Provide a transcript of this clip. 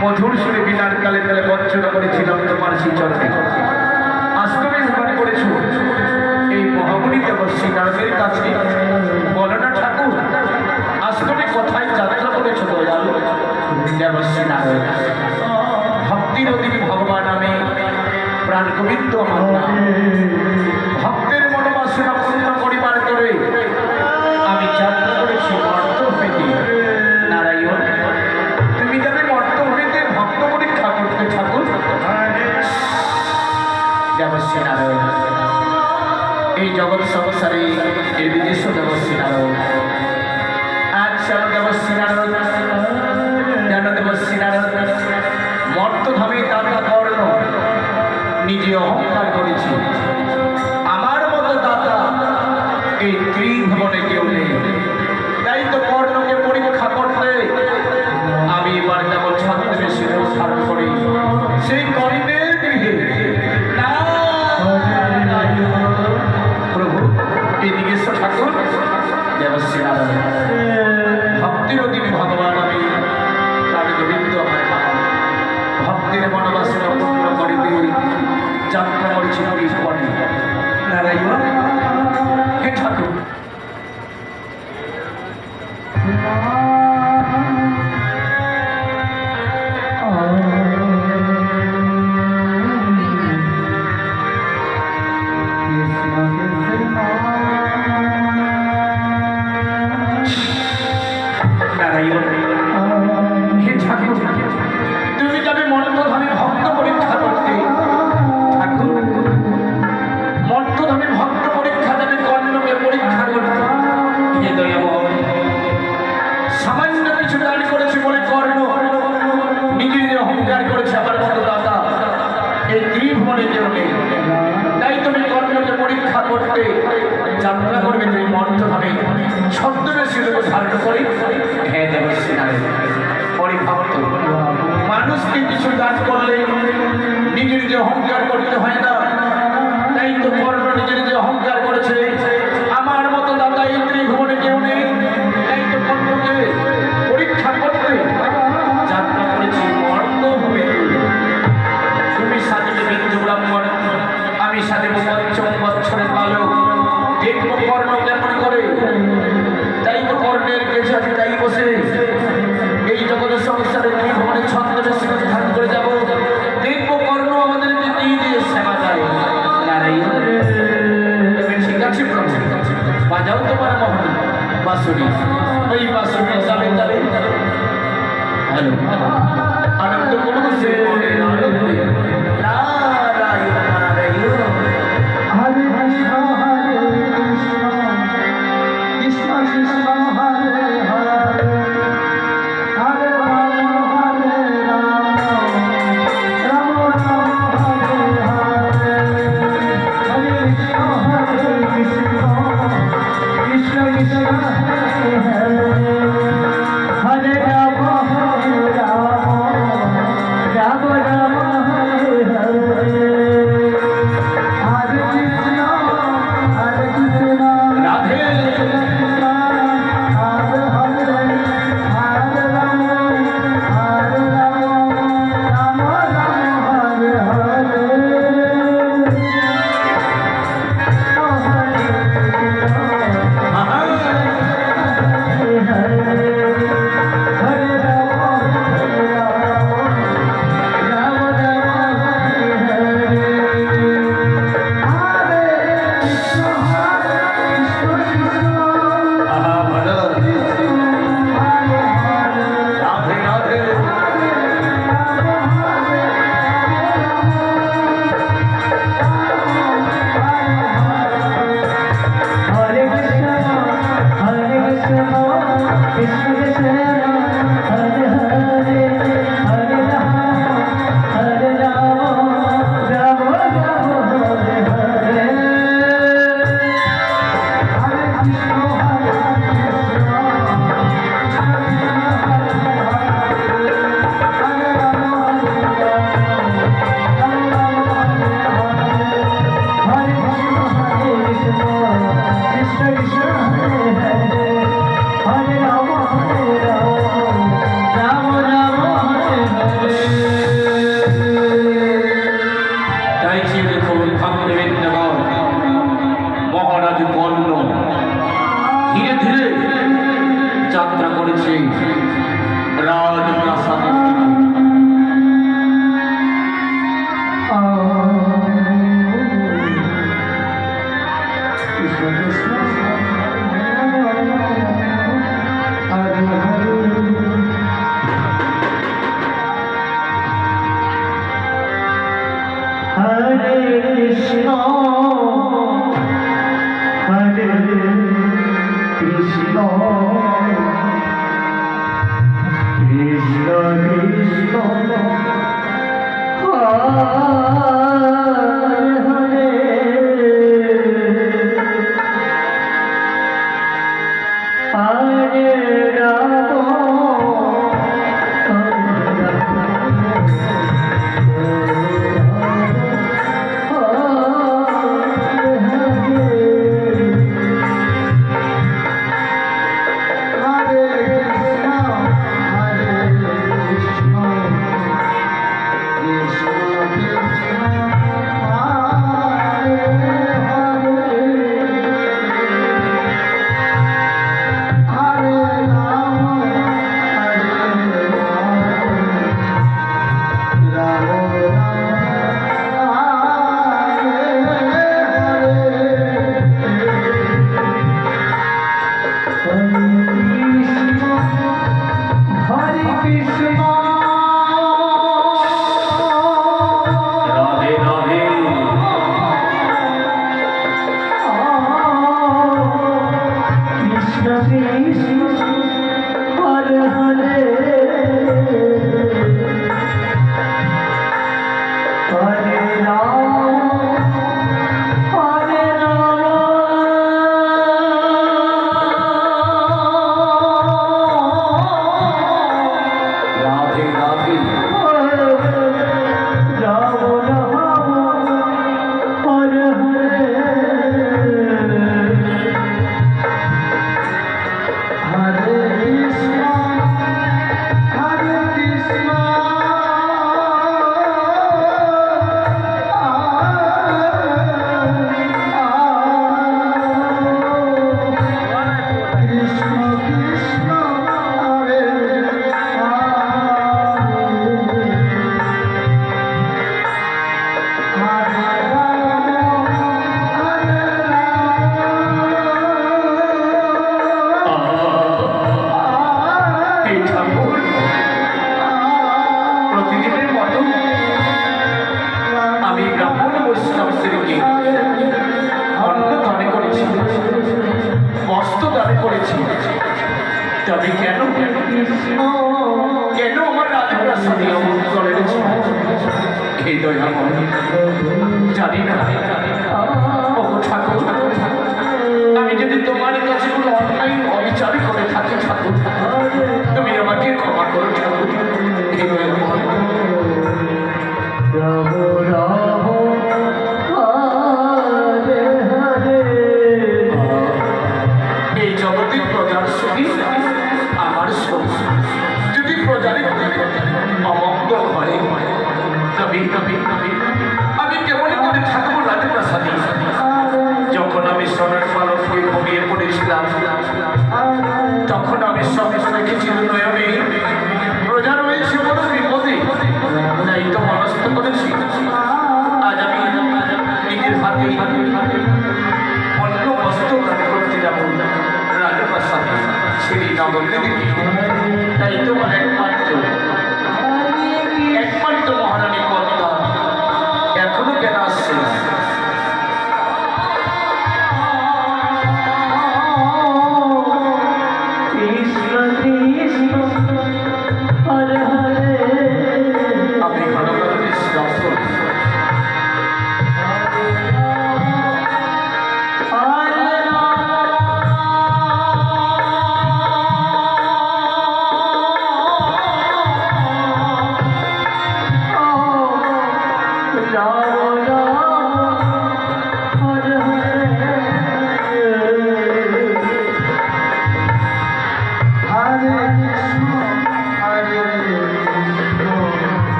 মধুর সুরে বিনার কালে তালে বঞ্চনা করেছিলাম তোমার শ্রীচরণে। আজ তুমি উপায় করেছ এই মহামণি দেবশ্রী নারদের কাছে। বলো না ঠাকুর, আজ তুমি কোথায় যাত্রা করেছ দয়াল দেবশ্রী নারদ? ভক্তির অধীন ভগবান আমি, প্রাণ গোবিন্দ আমার নাম। ভক্তের মনোবাসনা পূর্ণ করিবার করে আমি যাত্রা করেছি মর্ত হইতে। নারায়ণ, তুমি যাবে মর্ত হইতে ভক্ত পরীক্ষা করতে ঠাকুর? দেবশ্রী নারায়ণ, এই জগৎ সংসারে এই বিদেশ দেবশ্রী নারায়ণ। আচ্ছা দেবশ্রী নারায়ণ, জান দেবশ্রী নারায়ণ, মর্তধামে দাতা কর্ণ নিজে অহংকার করেছি। আমার মতো দাতা এই ত্রিভুবনে কেউ নেই। তাই তো কর্ণকে পরীক্ষা করতে আমি এবার যেমন ছদ্মবেশে ধারণ করি সেই কর্ণের গৃহে। প্রভু এদিকে এসো ঠাকুর। দেবশ্রী নারায়ণ, ভক্তির অধীন ভগবান আমি, প্রাণ গোবিন্দ আমার নাম। ভক্তের মনোবাসনা পূর্ণ করিতে যাত্রা করেছি পরে। নারায়ণ, হে ঠাকুর, নারায়ণ, হে ঠাকুর, তুমি যাবে মর্তধামে ভক্ত পরীক্ষা করতে। ঠাকুর, মর্তধামে ভক্ত পরীক্ষা যাবে কর্ণকে পরীক্ষা করতে। হে দয়াময়, সামান্য কিছু দান করেছে বলে কর্ণ নিজে অহংকার করেছে আমার মতো দাদা এই ত্রিভুবনে কেউ নেই। তাই তুমি কর্ণকে পরীক্ষা করতে যাত্রা করবে তুমি মর্তধামে ছদ্মবেশী রূপে ধারণ করে। হ্যাঁ দেবশ্রী নারায়ণ, পরিভক্ত মানুষকে কিছু দান করলে নিজে নিজে অহংকার করতে হয় না। তাই তো কর্ণ নিজে নিজে অহংকার করেছে আমার মতো দাদা এই ত্রিভুবনে কেউ নেই। তাই তো কর্ণকে পরীক্ষা করতে যাত্রা করেছি মর্তভূমে। তুমি সাজিবে বিন্দু ব্রাহ্মণ, আমি সাজিব পঞ্চম বৎসরের বালক। দেখবো কর্ণ কেমন করে। তাই তো কর্ণের কেছে আছে তাই বসে এই জগতের সংসারে ত্রিভুবনে ছদ্মবেশী ধারণ করে যাব। দেখবো কর্ণ আমাদেরকে দিয়ে দিয়ে সেবা যায়। নারায়ণ, তুমি ঠিক আছে প্রভু, বাজাও তোমার মহল বাঁশুরি। ওই বাঁশুরি তালে তালে হ্যালো আনন্দ করুন সে আনন্দে। নারায়ণ নারায়ণ, হরে কৃষ্ণ হরে কৃষ্ণ কৃষ্ণ কৃষ্ণ হরে হরে, হরে রাম হরে রাম রাম রাম হরে হরে, হরে কৃষ্ণ হরে কৃষ্ণ কৃষ্ণ কৃষ্ণ হরে হরে, হরে রাম হরে রাম রাম রাম হরে হরে, হরে কৃষ্ণ রাধে কৃষ্ণ হরে হরে, হরে রাম হরে রাম রাম রাম হরে হরে, ধীরে ধীরে যাত্রা করেছে রাজপ্রাসাদের দিকে। Hare Krishna, Hare Krishna, Krishna Krishna, Hare Hare, Hare Rama, Radhe Radhe. Krishna Krishna, Hare Hare, Hare Rama, Hare Radhe Radhe. এই ঠাকুর প্রতিদিনের মতো আমি ব্রাহ্মণ বৈষ্ণবদেরকে অন্ন দানে করেছি, বস্ত্র দানে করেছি। তবে কেন কেন আমার রাজপ্রাসাদে অমন করে এই দয়াময় জানি না। ও ঠাকুর, আমি যদি তোমার কাছে কোনো অন্যায় অবিচার করে থাকি ঠাকুর, তুমি আমাকে ক্ষমা করো ঠাকুর। এই দয়াময় এই জগতের প্রজার সুখী আমার সুখ। যদি প্রজার অমঙ্গল হয় তবে আমি কেমন করে থাকবো রাজপ্রাসাদে? যখন আমি সোনার পালকে ঘুমিয়ে পড়েছিলাম তখন আমি সঙ্গে রেখেছিল নয়নে প্রজা রয়েছে বড় বিপদে, তাই তো মনস্থ করেছি আজ আমি নিজের হাতে অন্য বস্ত্র দান করতে যাবো রাজপ্রাসাদে। সেই নগর